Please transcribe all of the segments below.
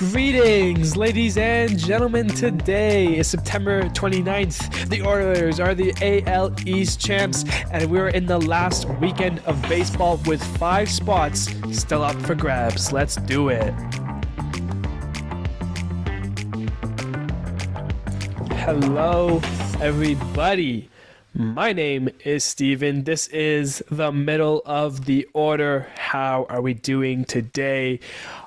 Greetings, ladies and gentlemen. Today is September 29th. The Orioles are the AL East champs, and we're in the last weekend of baseball with 5 spots still up for grabs. Let's do it. Hello, everybody. My name is Steven. This is the middle of the order. How are we doing today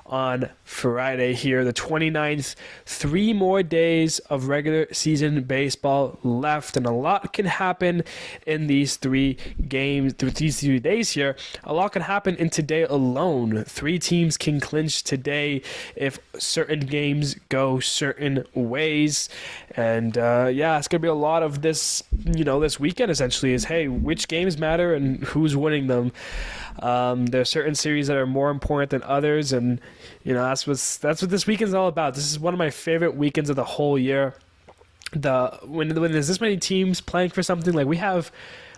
on Friday here, the 29th? 3 more days of regular season baseball left, and a lot can happen in these 3 days here. A lot can happen in today alone. 3 teams can clinch today if certain games go certain ways. And it's going to be a lot of this, this weekend essentially is, hey, which games matter and who's winning them. There are certain series that are more important than others, and that's what this weekend's all about. This is one of my favorite weekends of the whole year. When there's this many teams playing for something, like we have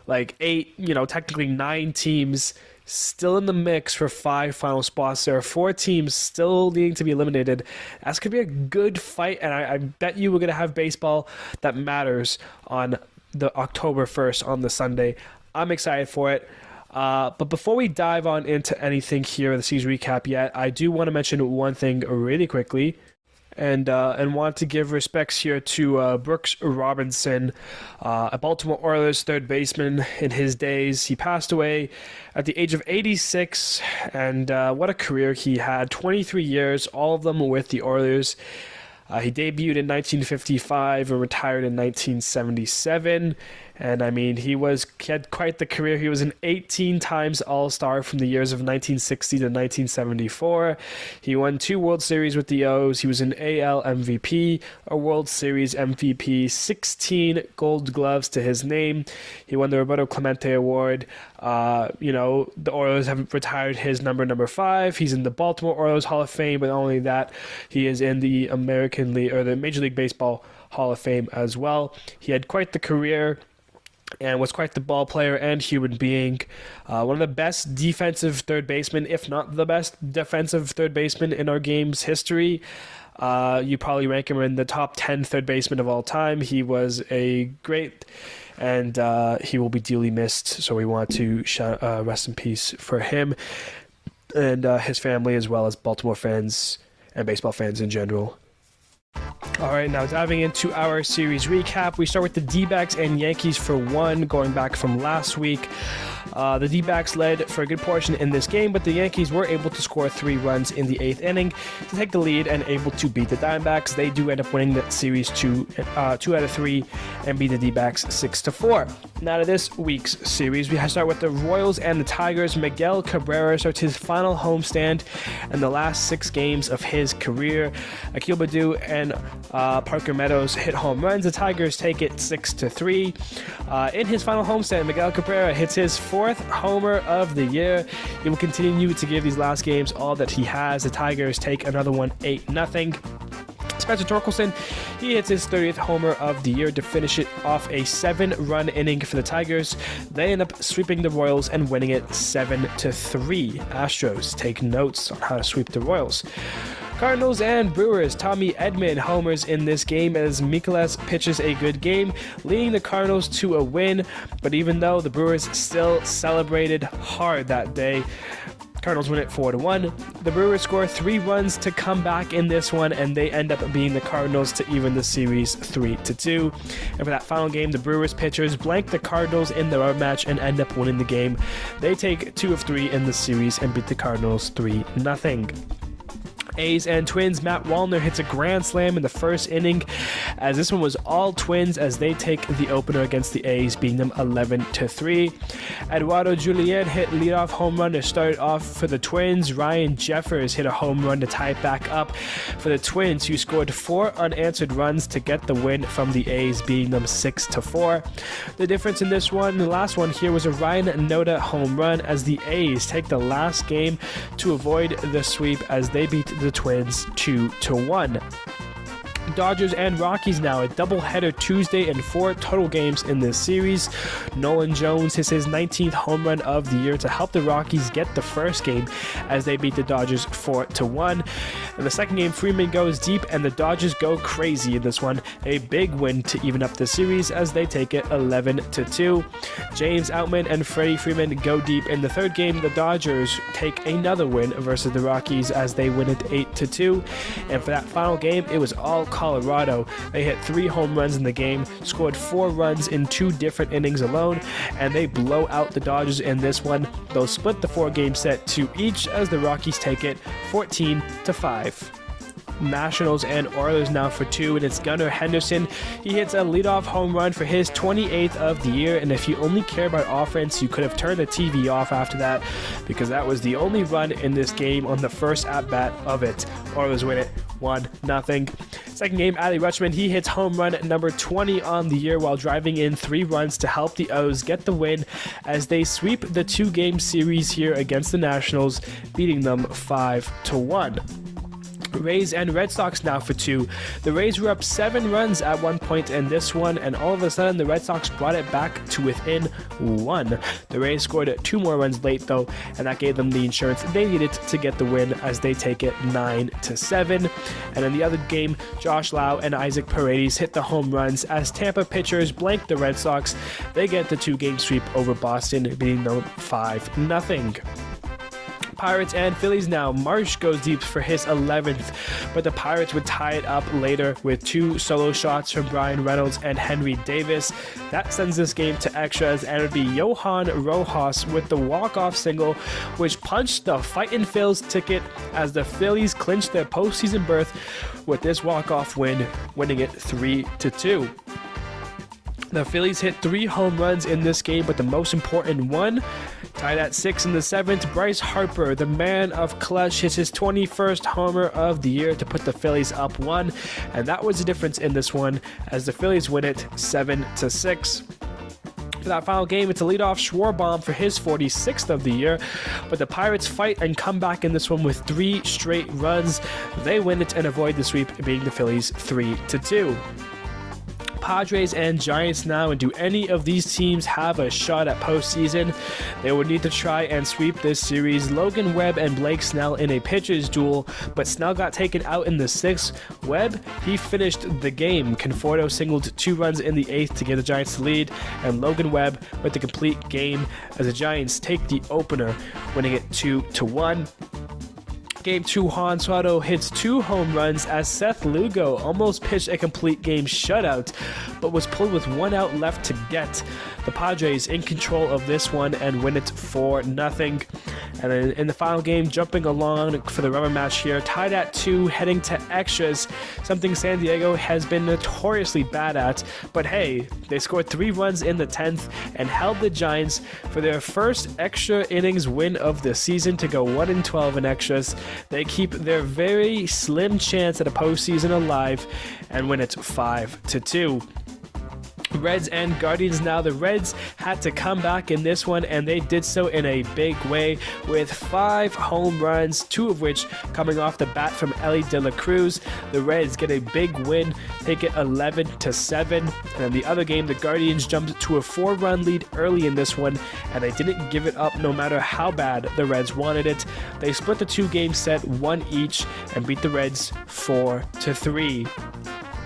like 8, technically 9 teams still in the mix for 5 final spots. There are 4 teams still needing to be eliminated. That's going to be a good fight, and I bet you we're going to have baseball that matters on the October 1st on the Sunday. I'm excited for it. But before we dive on into anything here, the season recap yet, I do want to mention one thing really quickly. And want to give respects here to Brooks Robinson, a Baltimore Orioles third baseman in his days. He passed away at the age of 86, and what a career he had. 23 years, all of them with the Orioles. He debuted in 1955 and retired in 1977. And he had quite the career. He was an 18 times All-Star from the years of 1960 to 1974. He won 2 World Series with the O's. He was an AL MVP, a World Series MVP, 16 Gold Gloves to his name. He won the Roberto Clemente Award. The Orioles have retired his number 5. He's in the Baltimore Orioles Hall of Fame, but not only that, he is in the American League or the Major League Baseball Hall of Fame as well. He had quite the career and was quite the ball player and human being. One of the best defensive third basemen, if not the best defensive third baseman in our game's history. You probably rank him in the top 10 third baseman of all time. He was a great, and he will be dearly missed. So we want to rest in peace for him and his family, as well as Baltimore fans and baseball fans in general. All right, now diving into our series recap, we start with the D-backs and Yankees for 1, going back from last week. The D-backs led for a good portion in this game, but the Yankees were able to score 3 runs in the 8th inning to take the lead and able to beat the Diamondbacks. They do end up winning that series 2 out of 3 and beat the D-backs 6-4. Now to this week's series, we start with the Royals and the Tigers. Miguel Cabrera starts his final homestand in the last 6 games of his career. Akil Baddoo and Parker Meadows hit home runs. The Tigers take it 6-3. In his final homestand, Miguel Cabrera hits his 4th homer of the year. He will continue to give these last games all that he has. The Tigers take another one 8-0. Spencer Torkelson, he hits his 30th homer of the year to finish it off a 7-run inning for the Tigers. They end up sweeping the Royals and winning it 7-3. Astros take notes on how to sweep the Royals. Cardinals and Brewers. Tommy Edman homers in this game as Mikolas pitches a good game, leading the Cardinals to a win. But even though the Brewers still celebrated hard that day, Cardinals win it 4-1. The Brewers score 3 runs to come back in this one, and they end up being the Cardinals to even the series 3-2. And for that final game, the Brewers pitchers blank the Cardinals in the rematch and end up winning the game. They take 2 of 3 in the series and beat the Cardinals 3-0. A's and Twins. Matt Wallner hits a grand slam in the first inning, as this one was all Twins as they take the opener against the A's, beating them 11-3. Eduardo Julien hit leadoff home run to start off for the Twins. Ryan Jeffers hit a home run to tie it back up for the Twins, who scored 4 unanswered runs to get the win from the A's, beating them 6-4. The difference in this one, the last one here, was a Ryan Noda home run as the A's take the last game to avoid the sweep as they beat the Twins 2-1. Dodgers and Rockies now, a doubleheader Tuesday and 4 total games in this series. Nolan Jones hits his 19th home run of the year to help the Rockies get the first game as they beat the Dodgers 4-1. In the second game, Freeman goes deep and the Dodgers go crazy in this one. A big win to even up the series as they take it 11-2. James Outman and Freddie Freeman go deep in the third game. The Dodgers take another win versus the Rockies as they win it 8-2. And for that final game, it was all Colorado. They hit 3 home runs in the game, scored 4 runs in 2 different innings alone, and they blow out the Dodgers in this one. They'll split the 4-game set 2 each as the Rockies take it 14-5. Nationals and Orioles now for 2, and it's Gunnar Henderson. He hits a leadoff home run for his 28th of the year, and if you only care about offense, you could have turned the TV off after that, because that was the only run in this game on the first at-bat of it. Orioles win it 1-0. Second game, Adley Rutschman, he hits home run number 20 on the year while driving in 3 runs to help the O's get the win as they sweep the 2-game series here against the Nationals, beating them 5-1. Rays and Red Sox now for 2. The Rays were up 7 runs at one point in this one, and all of a sudden the Red Sox brought it back to within 1. The Rays scored 2 more runs late though, and that gave them the insurance they needed to get the win as they take it 9-7. And in the other game, Josh Lau and Isaac Paredes hit the home runs as Tampa pitchers blank the Red Sox. They get the 2-game sweep over Boston, beating them 5-0. Pirates and Phillies now. Marsh goes deep for his 11th, but the Pirates would tie it up later with 2 solo shots from Brian Reynolds and Henry Davis. That sends this game to extras, and it would be Johan Rojas with the walk-off single, which punched the Fightin' Phils ticket as the Phillies clinched their postseason berth with this walk-off win, winning it 3-2. The Phillies hit 3 home runs in this game, but the most important one, tied at 6 in the 7th, Bryce Harper, the man of clutch, hits his 21st homer of the year to put the Phillies up 1, and that was the difference in this one as the Phillies win it 7-6. For that final game, it's a leadoff Schwarber for his 46th of the year, but the Pirates fight and come back in this one with 3 straight runs. They win it and avoid the sweep, beating the Phillies 3-2. Padres and Giants now, and do any of these teams have a shot at postseason? They would need to try and sweep this series. Logan Webb and Blake Snell in a pitcher's duel, but Snell got taken out in the 6th. Webb, he finished the game. Conforto singled 2 runs in the 8th to give the Giants the lead, and Logan Webb with the complete game as the Giants take the opener, winning it 2-1. Game 2, Juan Soto hits 2 home runs as Seth Lugo almost pitched a complete game shutout, but was pulled with 1 out left to get. The Padres in control of this one and win it 4-0. And then in the final game, jumping along for the rubber match here, tied at 2, heading to extras, something San Diego has been notoriously bad at. But hey, they scored 3 runs in the 10th and held the Giants for their first extra innings win of the season to go 1-12 in extras. They keep their very slim chance at a postseason alive and win it 5-2. Reds and Guardians now. The Reds had to come back in this one, and they did so in a big way with 5 home runs, 2 of which coming off the bat from Elly De La Cruz. The Reds get a big win, take it 11-7. And in the other game, the Guardians jumped to a 4-run lead early in this one, and they didn't give it up no matter how bad the Reds wanted it. They split the 2-game set 1 each and beat the Reds 4-3.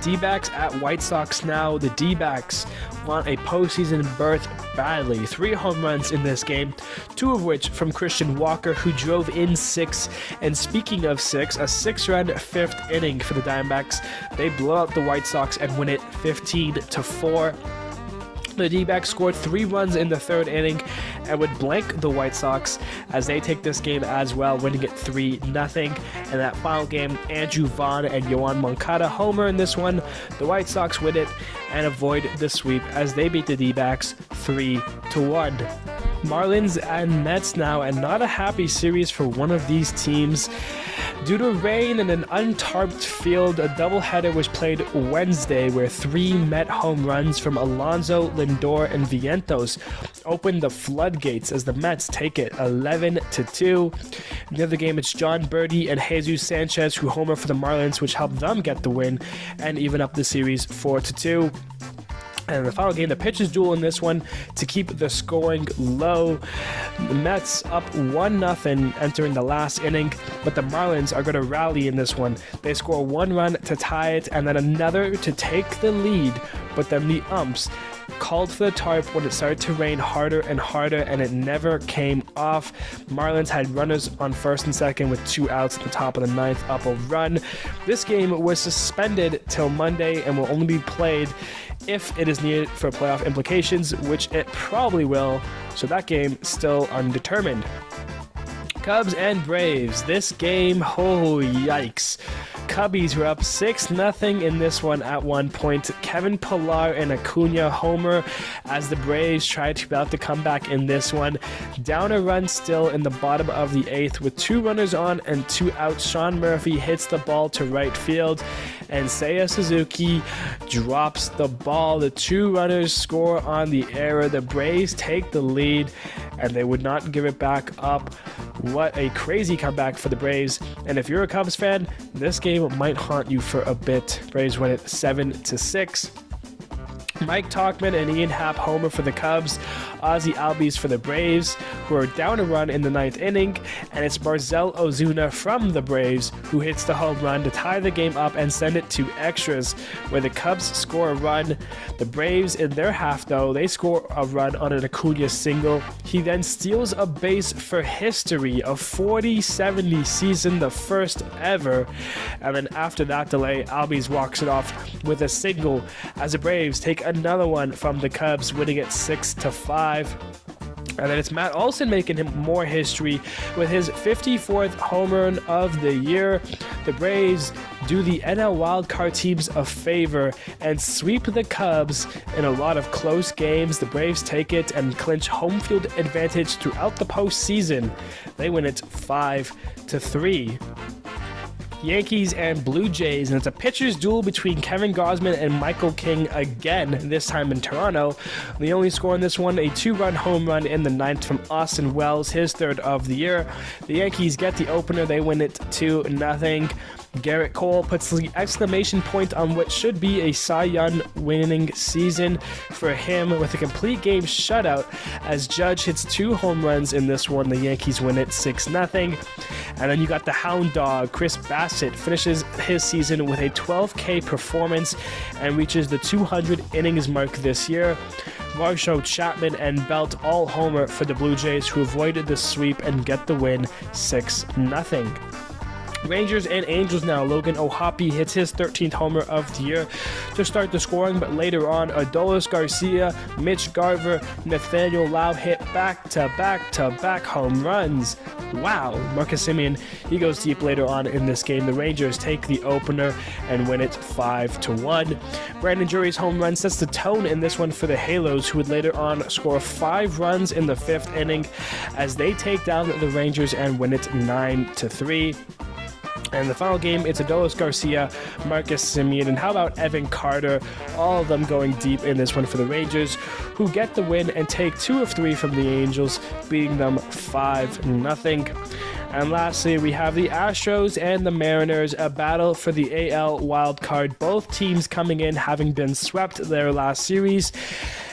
D-backs at White Sox now. The D-backs want a postseason berth badly. 3 home runs in this game, 2 of which from Christian Walker, who drove in 6. And speaking of 6, a 6-run 5th inning for the Diamondbacks. They blow out the White Sox and win it 15-4. The D-backs scored 3 runs in the 3rd inning and would blank the White Sox as they take this game as well, winning it 3-0. In that final game, Andrew Vaughn and Yoan Moncada homer in this one. The White Sox win it and avoid the sweep as they beat the D-backs 3-1. Marlins and Mets now, and not a happy series for one of these teams. Due to rain and an untarped field, a doubleheader was played Wednesday where 3 Met home runs from Alonso, Lindor, and Vientos opened the floodgates as the Mets take it 11-2. In the other game, it's John Birdie and Jesus Sanchez who homer for the Marlins, which helped them get the win and even up the series 4-2. And the final game, the pitchers duel in this one to keep the scoring low. The Mets up 1-0 entering the last inning, but the Marlins are going to rally in this one. They score 1 run to tie it and then another to take the lead, but then the umps called for the tarp when it started to rain harder and harder, and it never came off. Marlins had runners on first and second with 2 outs at the top of the 9th up a run. This game was suspended till Monday and will only be played if it is needed for playoff implications, which it probably will, so that game still undetermined. Cubs and Braves. This game, oh yikes. Cubbies were up 6-0 in this one at one point. Kevin Pillar and Acuna homer as the Braves tried to bout the comeback in this one. Down a run still in the bottom of the 8th with 2 runners on and 2 outs. Sean Murphy hits the ball to right field and Seiya Suzuki drops the ball. The 2 runners score on the error. The Braves take the lead and they would not give it back up. What a crazy comeback for the Braves. And if you're a Cubs fan, this game might haunt you for a bit. Braves win it 7-6. Mike Tauchman and Ian Happ homer for the Cubs. Ozzie Albies for the Braves, who are down a run in the 9th inning, and it's Marcell Ozuna from the Braves who hits the home run to tie the game up and send it to extras, where the Cubs score a run. The Braves, in their half though, they score a run on an Acuna single. He then steals a base for history, a 40-70 season, the first ever, and then after that delay, Albies walks it off with a single as the Braves take another one from the Cubs, winning it 6-5. And then it's Matt Olson making him more history with his 54th home run of the year. The Braves do the NL Wildcard teams a favor and sweep the Cubs in a lot of close games. The Braves take it and clinch home field advantage throughout the postseason. They win it 5-3. Yankees and Blue Jays, and it's a pitcher's duel between Kevin Gausman and Michael King again, this time in Toronto. The only score in this one, a 2-run home run in the 9th from Austin Wells, his 3rd of the year. The Yankees get the opener, they win it 2-0. Garrett Cole puts the exclamation point on what should be a Cy Young winning season for him with a complete game shutout as Judge hits 2 home runs in this one. The Yankees win it 6-0. And then you got the Hound Dog, Chris Bassett, finishes his season with a 12K performance and reaches the 200 innings mark this year. Marshall, Chapman, and Belt all homer for the Blue Jays, who avoided the sweep and get the win 6-0. Rangers and Angels now. Logan O'Hoppe hits his 13th homer of the year to start the scoring, but later on, Adolis Garcia, Mitch Garver, Nathaniel Lau hit back-to-back home runs. Wow. Marcus Semien, he goes deep later on in this game. The Rangers take the opener and win it 5-1. Brandon Drury's home run sets the tone in this one for the Halos, who would later on score 5 runs in the 5th inning as they take down the Rangers and win it 9-3. And the final game, it's Adolis Garcia, Marcus Semien, and how about Evan Carter? All of them going deep in this one for the Rangers, who get the win and take 2 of 3 from the Angels, beating them 5-0. And lastly, we have the Astros and the Mariners, a battle for the AL wildcard. Both teams coming in having been swept their last series.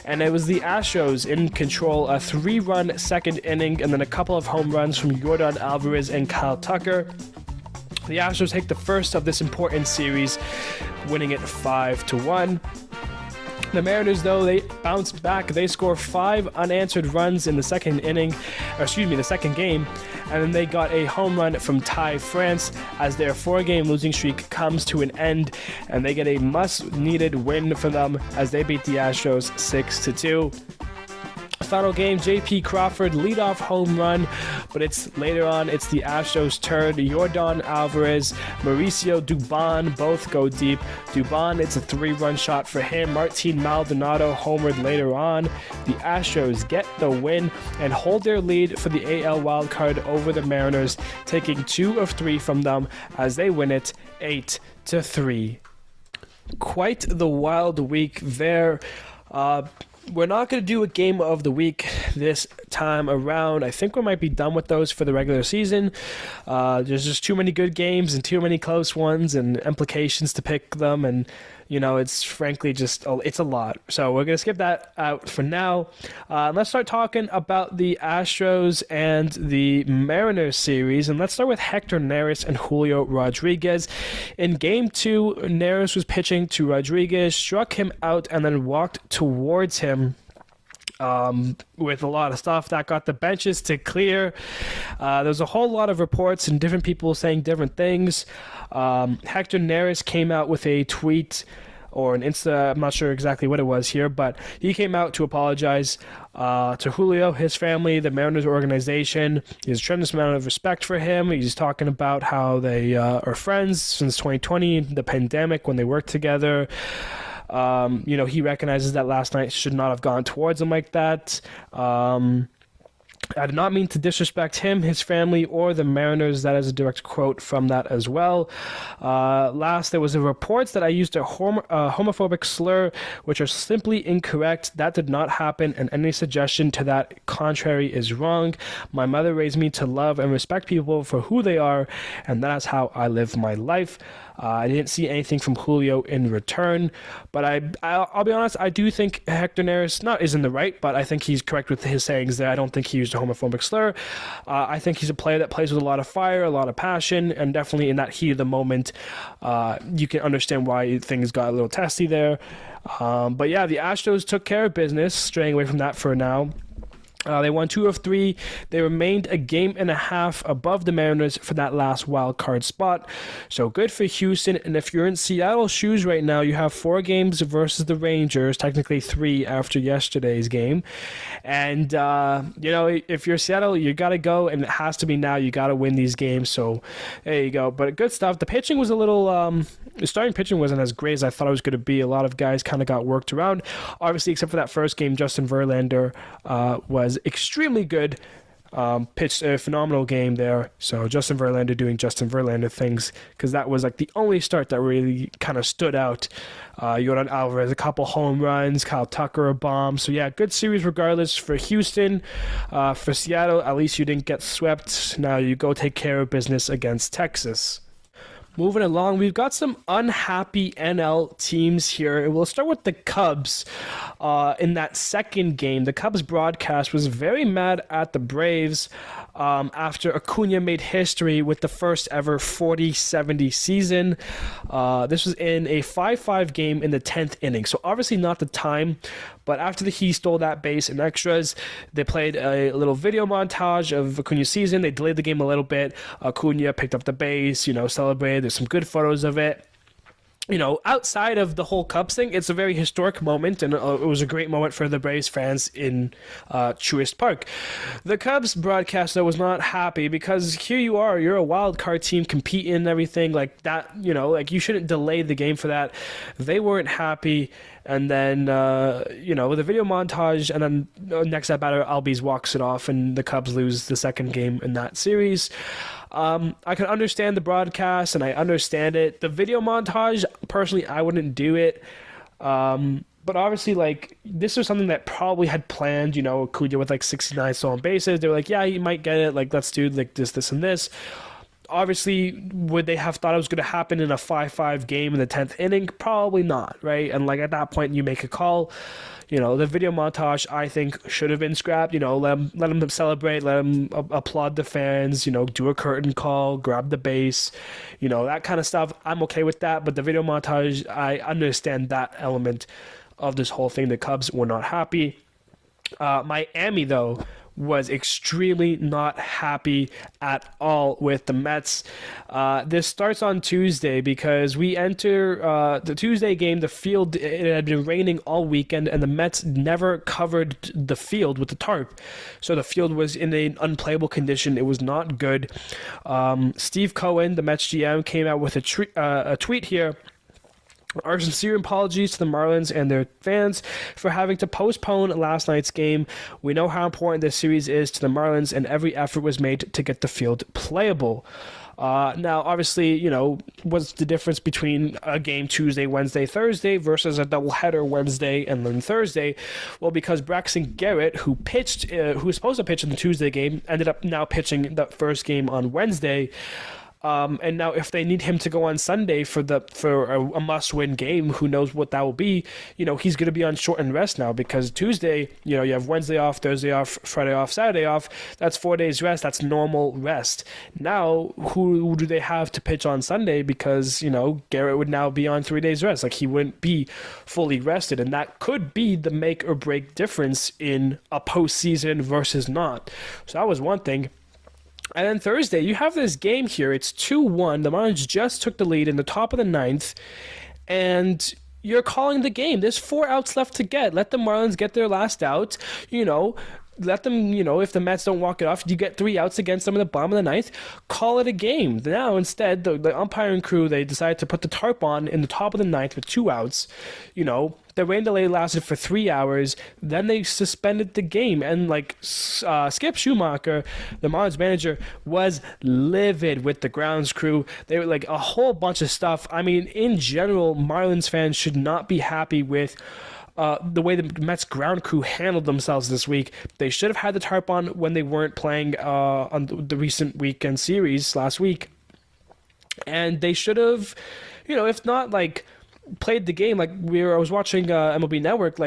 And it was the Astros in control, a 3-run 2nd inning, and then a couple of home runs from Yordan Alvarez and Kyle Tucker. The Astros take the first of this important series, winning it 5-1. The Mariners, though, they bounce back. They score 5 unanswered runs in the 2nd game, and then they got a home run from Ty France as their 4-game losing streak comes to an end, and they get a much-needed win for them as they beat the Astros 6-2. final game, J.P. Crawford leadoff home run, but it's later on. It's the Astros' turn. Yordan Alvarez, Mauricio Dubon both go deep. Dubon, it's a 3-run shot for him. Martin Maldonado homered later on. The Astros get the win and hold their lead for the AL wildcard over the Mariners, taking 2 of 3 from them as they win it 8-3. Quite the wild week there. We're not going to do a game of the week this time around. I think we might be done with those for the regular season. There's just too many good games and too many close ones and implications to pick them, and it's frankly just it's a lot. So we're going to skip that out for now. Let's start talking about the Astros and the Mariners series, and let's start with Hector Neris and Julio Rodriguez. In Game 2, Neris was pitching to Rodriguez, struck him out, and then walked towards him with a lot of stuff that got the benches to clear. There's a whole lot of reports and different people saying different things. Hector Neris came out with a tweet or an Insta, I'm not sure exactly what it was here, but he came out to apologize to Julio, his family, the Mariners organization. He has a tremendous amount of respect for him. He's talking about how they are friends since 2020, the pandemic, when they worked together. He recognizes that last night should not have gone towards him like that. I did not mean to disrespect him, his family, or the Mariners. That is a direct quote from that as well. Last, there was a report that I used a homophobic slur, which are simply incorrect. That did not happen, and any suggestion to that contrary is wrong. My mother raised me to love and respect people for who they are, and that is how I live my life. I didn't see anything from Julio in return, but I'll be honest, I do think Hector Neris is in the right, but I think he's correct with his sayings there. I don't think he used a homophobic slur. I think he's a player that plays with a lot of fire, a lot of passion, and definitely in that heat of the moment, you can understand why things got a little testy there. But yeah, the Astros took care of business, straying away from that for now. They won 2 of 3. They remained a game and a half above the Mariners for that last wild card spot. So good for Houston. And if you're in Seattle's shoes right now, you have 4 games versus the Rangers, technically 3 after yesterday's game. And, if you're Seattle, you got to go, and it has to be now. You got to win these games. So there you go. But good stuff. The pitching was a little, the starting pitching wasn't as great as I thought it was going to be. A lot of guys kind of got worked around. Obviously, except for that first game, Justin Verlander was extremely good, pitched a phenomenal game there. So Justin Verlander doing Justin Verlander things, because that was like the only start that really kind of stood out. Yordan Alvarez, a couple home runs, Kyle Tucker, a bomb. So yeah, good series regardless for Houston. For Seattle, at least you didn't get swept. Now you go take care of business against Texas. Moving along, we've got some unhappy NL teams here. We'll start with the Cubs. In that second game, the Cubs broadcast was very mad at the Braves after Acuna made history with the first ever 40-70 season. This was in a 5-5 game in the 10th inning. So obviously not the time, but after he stole that base in extras, they played a little video montage of Acuna's season. They delayed the game a little bit. Acuna picked up the base, celebrated. There's some good photos of it. Outside of the whole Cubs thing, it's a very historic moment, and it was a great moment for the Braves fans in Truist Park. The Cubs broadcaster was not happy because here you are, you're a wild card team competing and everything like that. You shouldn't delay the game for that. They weren't happy. And then, the video montage, and then next at batter, Albies walks it off, and the Cubs lose the second game in that series. I can understand the broadcast, and I understand it. The video montage, personally, I wouldn't do it. But obviously, this was something that probably had planned, Acuna with 69 stolen bases. They were like, yeah, he might get it. Let's do this, and this. Obviously, would they have thought it was going to happen in a 5-5 game in the 10th inning? Probably not, right? And at that point, you make a call. The video montage, I think, should have been scrapped. Let them celebrate, let them applaud the fans, do a curtain call, grab the base, that kind of stuff. I'm okay with that. But the video montage, I understand that element of this whole thing. The Cubs were not happy. Miami, though, was extremely not happy at all with the Mets. This starts on Tuesday because we enter the Tuesday game. The field, it had been raining all weekend, and the Mets never covered the field with the tarp. So the field was in an unplayable condition. It was not good. Steve Cohen, the Mets GM, came out with a tweet here. Our sincere apologies to the Marlins and their fans for having to postpone last night's game. We know how important this series is to the Marlins, and every effort was made to get the field playable. Now, obviously, what's the difference between a game Tuesday, Wednesday, Thursday versus a doubleheader Wednesday and then Thursday? Well, because Braxton Garrett, who was supposed to pitch in the Tuesday game, ended up now pitching the first game on Wednesday. And now if they need him to go on Sunday for a must-win game, who knows what that will be, he's going to be on shortened rest now, because Tuesday, you have Wednesday off, Thursday off, Friday off, Saturday off. That's 4 days rest. That's normal rest. Now, who do they have to pitch on Sunday? Because, Garrett would now be on 3 days rest. Like, he wouldn't be fully rested, and that could be the make or break difference in a postseason versus not. So that was one thing. And then Thursday, you have this game here. It's 2-1. The Marlins just took the lead in the top of the ninth, and you're calling the game. There's 4 outs left to get. Let the Marlins get their last out. Let them, if the Mets don't walk it off, you get 3 outs against them in the bottom of the ninth, call it a game. Now, instead, the umpiring crew, they decided to put the tarp on in the top of the ninth with 2 outs. The rain delay lasted for 3 hours. Then they suspended the game. And Skip Schumacher, the Marlins manager, was livid with the grounds crew. They were a whole bunch of stuff. I mean, in general, Marlins fans should not be happy with the way the Mets ground crew handled themselves this week. They should have had the tarp on when they weren't playing on the recent weekend series last week. And they should have, if not played the game. I was watching MLB Network,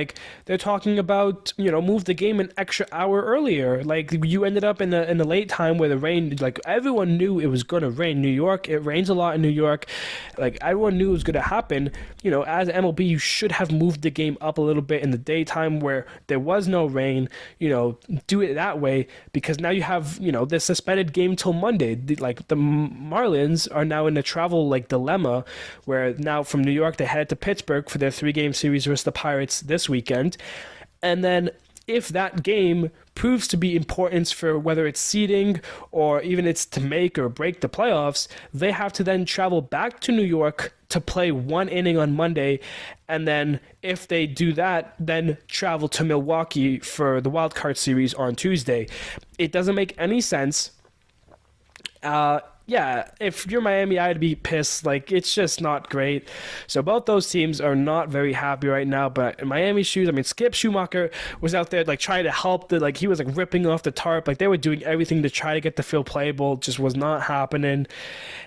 they're talking about move the game an extra hour earlier. You ended up in a late time where the rain, everyone knew it was going to rain. New York, it rains a lot in New York. Everyone knew it was going to happen. As MLB, you should have moved the game up a little bit in the daytime where there was no rain. Do it that way, because now you have this suspended game till Monday. The Marlins are now in a travel dilemma where now from New York they head to Pittsburgh for their 3-game series versus the Pirates this weekend. And then if that game proves to be important for whether it's seeding or even it's to make or break the playoffs, they have to then travel back to New York to play 1 inning on Monday. And then if they do that, then travel to Milwaukee for the Wildcard series on Tuesday. It doesn't make any sense. Yeah, if you're Miami, I'd be pissed. It's just not great. So both those teams are not very happy right now. But in Miami's shoes, Skip Schumacher was out there trying to help. He was ripping off the tarp. They were doing everything to try to get the field playable. It just was not happening.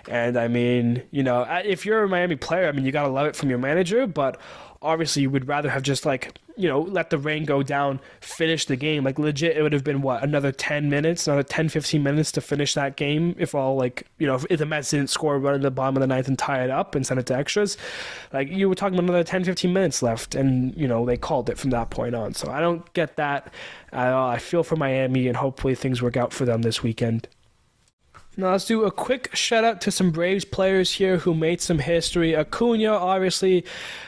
And if you're a Miami player, you gotta love it from your manager. But obviously, you would rather have just let the rain go down, finish the game. Legit, it would have been another 10 minutes, another 10, 15 minutes to finish that game if all if the Mets didn't score a run in the bottom of the ninth and tie it up and send it to extras. You were talking about another 10, 15 minutes left, and they called it from that point on. So I don't get that at all. I feel for Miami, and hopefully things work out for them this weekend. Now let's do a quick shout out to some Braves players here who made some history. Acuna, obviously,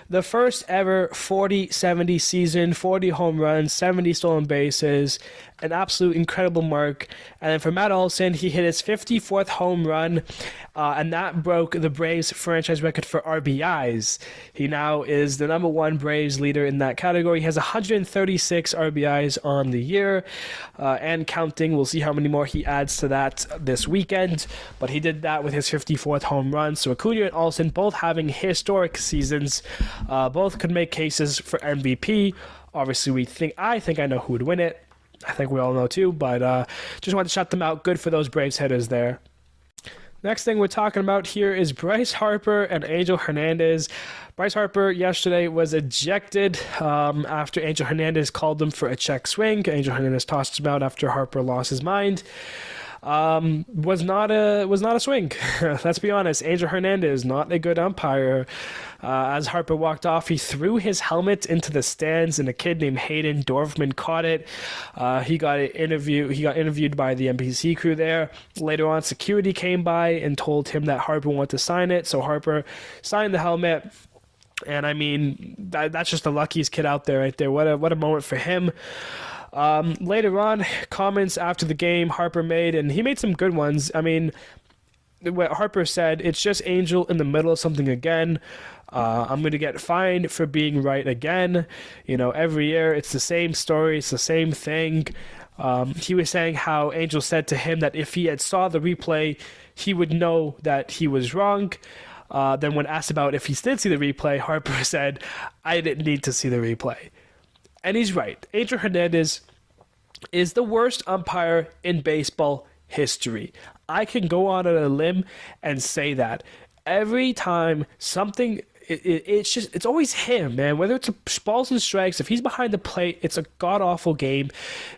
the first ever 40-70 season, 40 home runs, 70 stolen bases, an absolute incredible mark. And then for Matt Olson, he hit his 54th home run, and that broke the Braves franchise record for RBIs. He now is the number 1 Braves leader in that category. He has 136 RBIs on the year, and counting. We'll see how many more he adds to that this weekend, but he did that with his 54th home run. So Acuna and Olson both having historic seasons. Both could make cases for MVP. Obviously, I think I know who would win it. I think we all know too, but just wanted to shout them out. Good for those Braves hitters there. Next thing we're talking about here is Bryce Harper and Angel Hernandez. Bryce Harper yesterday was ejected after Angel Hernandez called him for a check swing. Angel Hernandez tossed him out after Harper lost his mind. was not a swing. Let's be honest. Angel Hernandez, not a good umpire. As Harper walked off, he threw his helmet into the stands, and a kid named Hayden Dorfman caught it. He got interviewed by the NBC crew there. Later on, security came by and told him that Harper wanted to sign it, so Harper signed the helmet. And I mean, that's just the luckiest kid out there, right there. What a moment for him. Later on, comments after the game Harper made, and he made some good ones. I mean, what Harper said, it's just Angel in the middle of something again. I'm going to get fined for being right again. Every year it's the same story, it's the same thing. He was saying how Angel said to him that if he had saw the replay, he would know that he was wrong. Then when asked about if he did see the replay, Harper said, I didn't need to see the replay. And he's right. Angel Hernandez is the worst umpire in baseball history. I can go on a limb and say that. Every time something, it's always him, man. Whether it's balls and strikes, if he's behind the plate, it's a god-awful game.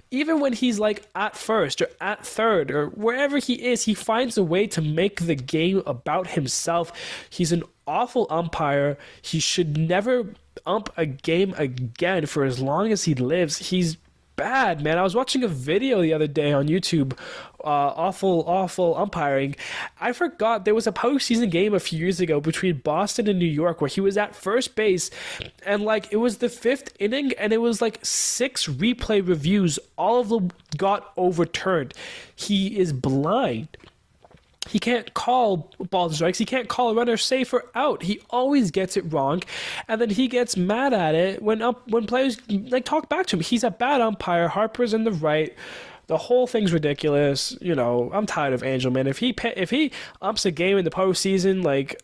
Even when he's like at first or at third or wherever he is, he finds a way to make the game about himself. He's an awful umpire. He should never ump a game again for as long as he lives. He's bad, man. I was watching a video the other day on YouTube. Awful umpiring. I forgot there was a postseason game a few years ago between Boston and New York where he was at first base, and it was the fifth inning, and it was 6 replay reviews. All of them got overturned. He is blind. He can't call balls and strikes. He can't call a runner safe or out. He always gets it wrong, and then he gets mad at it when players talk back to him. He's a bad umpire. Harper's in the right. The whole thing's ridiculous. I'm tired of Angel, man. If he umps a game in the postseason,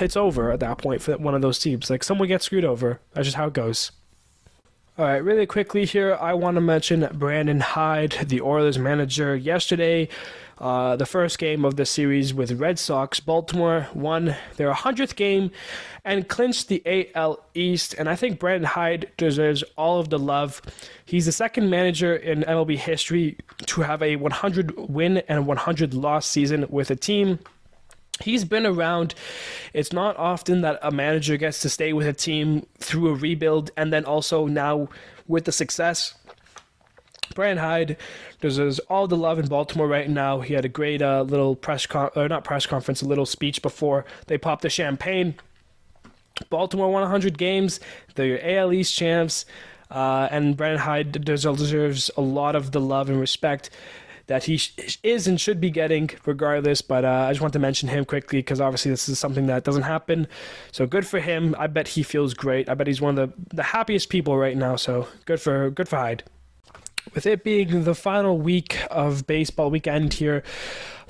it's over at that point for one of those teams. Someone gets screwed over. That's just how it goes. All right, really quickly here, I want to mention Brandon Hyde, the Orioles manager. Yesterday, the first game of the series with Red Sox, Baltimore won their 100th game and clinched the AL East. And I think Brandon Hyde deserves all of the love. He's the second manager in MLB history to have a 100-win and 100-loss season with a team. He's been around. It's not often that a manager gets to stay with a team through a rebuild and then also now with the success. Brandon Hyde deserves all the love in Baltimore right now. He had a great little a little speech before they popped the champagne. Baltimore won 100 games. They're AL East champs. And Brandon Hyde deserves a lot of the love and respect that he is and should be getting regardless, but I just want to mention him quickly because obviously this is something that doesn't happen. So good for him. I bet he feels great. I bet he's one of the happiest people right now, so good for Hyde. With it being the final week of baseball weekend here,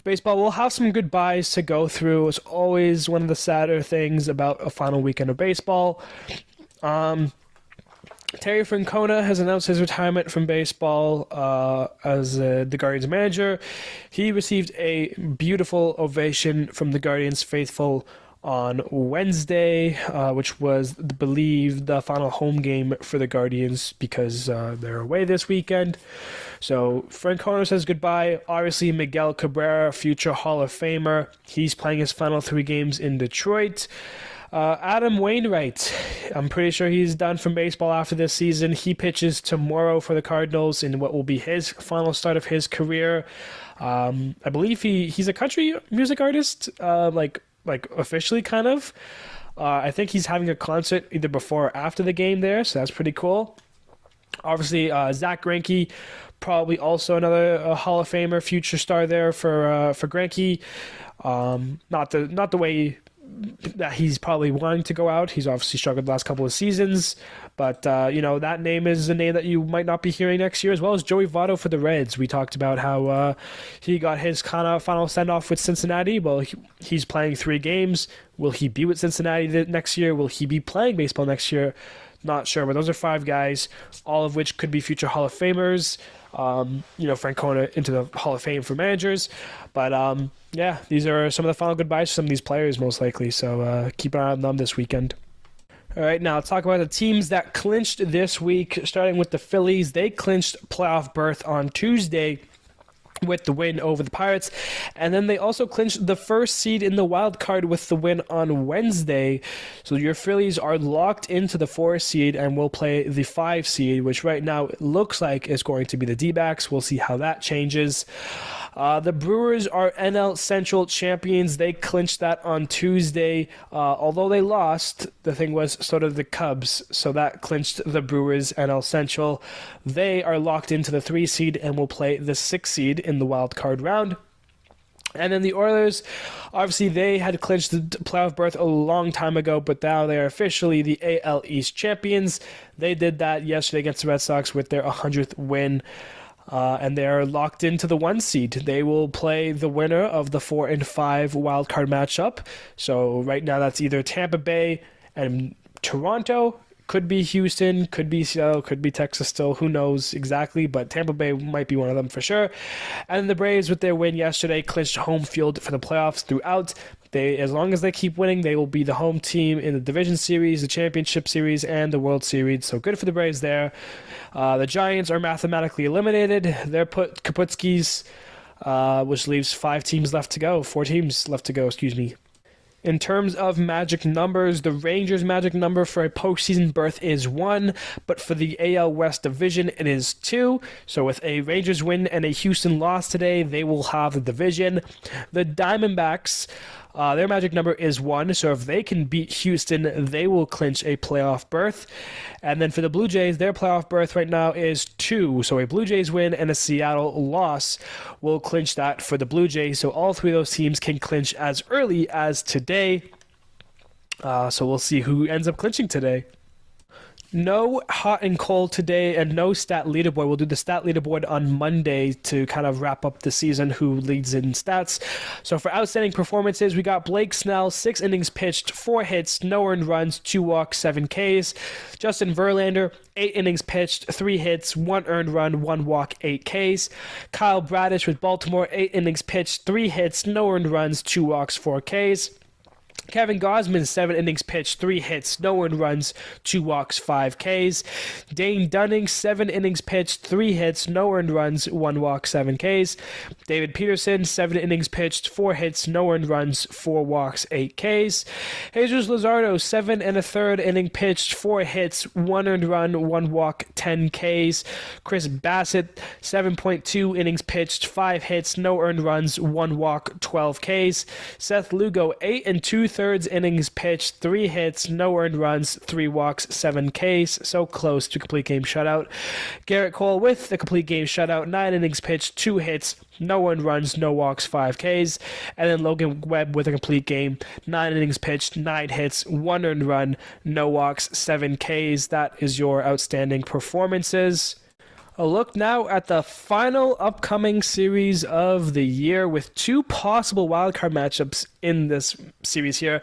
baseball, we'll have some goodbyes to go through. It's always one of the sadder things about a final weekend of baseball. Terry Francona has announced his retirement from baseball as the Guardians manager. He received a beautiful ovation from the Guardians faithful on Wednesday, which was, I believe, the final home game for the Guardians because they're away this weekend. So Francona says goodbye. Obviously, Miguel Cabrera, future Hall of Famer. He's playing his final 3 games in Detroit. Adam Wainwright, I'm pretty sure he's done from baseball after this season. He pitches tomorrow for the Cardinals in what will be his final start of his career. I believe he's a country music artist, like officially kind of. I think he's having a concert either before or after the game there, so that's pretty cool. Obviously, Zach Greinke, probably also another Hall of Famer, future star there for Greinke. Not the way that he's probably wanting to go out. He's obviously struggled the last couple of seasons, but that name is a name that you might not be hearing next year, as well as Joey Votto for the Reds. We talked about how he got his kind of final send-off with Cincinnati. Well, he's playing 3 games. Will he be with Cincinnati next year? Will he be playing baseball next year? Not sure, but those are 5 guys, all of which could be future Hall of Famers. Francona into the Hall of Fame for managers. But, these are some of the final goodbyes for some of these players, most likely. So keep an eye on them this weekend. All right, now let's talk about the teams that clinched this week, starting with the Phillies. They clinched playoff berth on Tuesday with the win over the Pirates. And then they also clinched the first seed in the wild card with the win on Wednesday. So your Phillies are locked into the 4 seed and will play the 5 seed, which right now it looks like is going to be the D-backs. We'll see how that changes. The Brewers are NL Central champions. They clinched that on Tuesday. Although they lost, the thing was so did the Cubs. So that clinched the Brewers NL Central. They are locked into the 3 seed and will play the 6 seed in the wild card round. And then the Orioles, obviously they had clinched the playoff berth a long time ago, but now they are officially the AL East champions. They did that yesterday against the Red Sox with their 100th win. And they are locked into the 1 seed. They will play the winner of the 4 and 5 wildcard matchup. So right now that's either Tampa Bay and Toronto. Could be Houston, could be Seattle, could be Texas still. Who knows exactly, but Tampa Bay might be one of them for sure. And the Braves, with their win yesterday, clinched home field for the playoffs throughout. As long as they keep winning, they will be the home team in the Division Series, the Championship Series, and the World Series. So good for the Braves there. The Giants are mathematically eliminated. They're Kaputskis, which leaves 4 teams left to go, excuse me. In terms of magic numbers, the Rangers' magic number for a postseason berth is 1, but for the AL West division, it is 2. So with a Rangers win and a Houston loss today, they will have the division. The Diamondbacks, their magic number is 1, so if they can beat Houston, they will clinch a playoff berth. And then for the Blue Jays, their playoff berth right now is 2. So a Blue Jays win and a Seattle loss will clinch that for the Blue Jays. So all 3 of those teams can clinch as early as today. So we'll see who ends up clinching today. No hot and cold today, and no stat leaderboard. We'll do the stat leaderboard on Monday to kind of wrap up the season, who leads in stats. So for outstanding performances, we got Blake Snell, 6 innings pitched, 4 hits, no earned runs, 2 walks, 7 Ks. Justin Verlander, 8 innings pitched, 3 hits, 1 earned run, 1 walk, 8 Ks. Kyle Bradish with Baltimore, 8 innings pitched, 3 hits, no earned runs, 2 walks, 4 Ks. Kevin Gausman, 7 innings pitched, 3 hits, no earned runs, 2 walks, 5 Ks. Dane Dunning, 7 innings pitched, 3 hits, no earned runs, 1 walk, 7 Ks. David Peterson, 7 innings pitched, 4 hits, no earned runs, 4 walks, 8 Ks. Jesus Luzardo, 7 1/3 inning pitched, 4 hits, 1 earned run, 1 walk, 10 Ks. Chris Bassett, 7.2 innings pitched, 5 hits, no earned runs, 1 walk, 12 Ks. Seth Lugo, 8 2/3 innings pitched, 3 hits, no earned runs, 3 walks, 7 Ks. So close to complete game shutout. Garrett Cole with the complete game shutout, 9 innings pitched, 2 hits, no earned runs, no walks, 5 Ks. And then Logan Webb with a complete game, 9 innings pitched, 9 hits, 1 earned run, no walks, 7 Ks. That is your outstanding performances. A look now at the final upcoming series of the year with 2 possible wildcard matchups in this series here.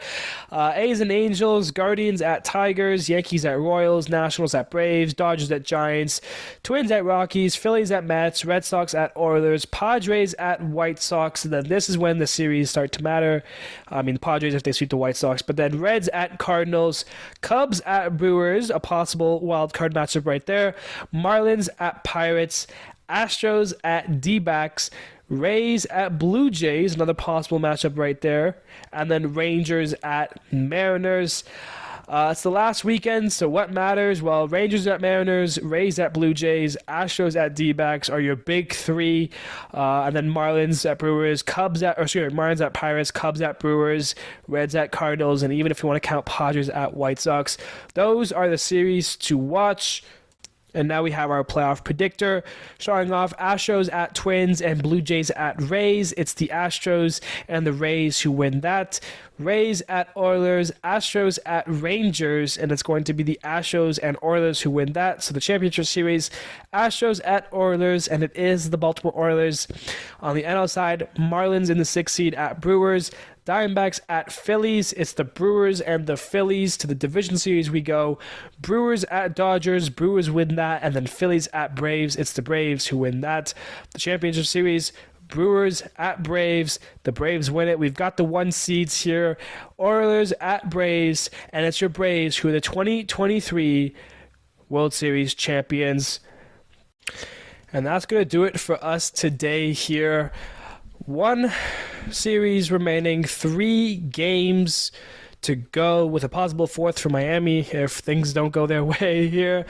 A's and Angels, Guardians at Tigers, Yankees at Royals, Nationals at Braves, Dodgers at Giants, Twins at Rockies, Phillies at Mets, Red Sox at Orioles, Padres at White Sox. And then this is when the series start to matter. I mean, Padres if they sweep the White Sox, but then Reds at Cardinals, Cubs at Brewers, a possible wildcard matchup right there, Marlins at Pirates, Astros at D-backs, Rays at Blue Jays, another possible matchup right there, and then Rangers at Mariners. It's the last weekend, so what matters? Well, Rangers at Mariners, Rays at Blue Jays, Astros at D-backs are your big 3, and then Marlins at Brewers, Marlins at Pirates, Cubs at Brewers, Reds at Cardinals, and even if you want to count Padres at White Sox, those are the series to watch. And now we have our playoff predictor. Starting off, Astros at Twins and Blue Jays at Rays. It's the Astros and the Rays who win that. Rays at Oilers, Astros at Rangers, and it's going to be the Astros and Oilers who win that. So the championship series, Astros at Oilers, and it is the Baltimore Oilers. On the NL side, Marlins in the 6th seed at Brewers. Diamondbacks at Phillies. It's the Brewers and the Phillies. To the division series we go. Brewers at Dodgers. Brewers win that. And then Phillies at Braves. It's the Braves who win that. The championship series, Brewers at Braves. The Braves win it. We've got the 1 seeds here. Orioles at Braves. And it's your Braves who are the 2023 World Series champions. And that's going to do it for us today here. One series remaining, 3 games to go with a possible 4th for Miami if things don't go their way here.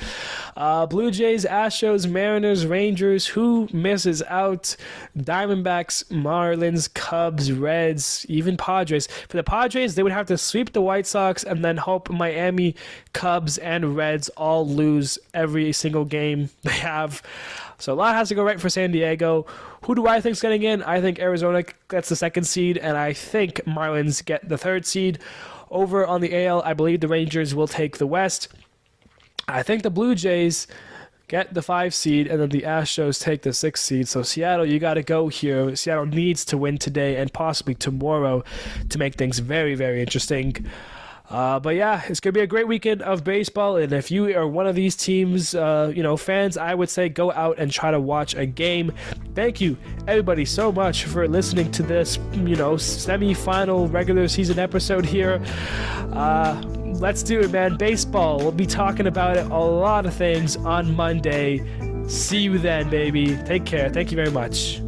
Blue Jays, Astros, Mariners, Rangers. Who misses out? Diamondbacks, Marlins, Cubs, Reds, even Padres. For the Padres, they would have to sweep the White Sox and then hope Miami, Cubs, and Reds all lose every single game they have. So a lot has to go right for San Diego. Who do I think's getting in? I think Arizona gets the 2nd seed, and I think Marlins get the 3rd seed. Over on the AL, I believe the Rangers will take the West. I think the Blue Jays get the 5 seed, and then the Astros take the 6 seed. So Seattle, you got to go here. Seattle needs to win today and possibly tomorrow to make things very, very interesting. But yeah, it's going to be a great weekend of baseball, and if you are one of these teams, fans, I would say go out and try to watch a game. Thank you, everybody, so much for listening to this, semi-final regular season episode here. Let's do it, man. Baseball, we'll be talking about it, a lot of things on Monday. See you then, baby. Take care. Thank you very much.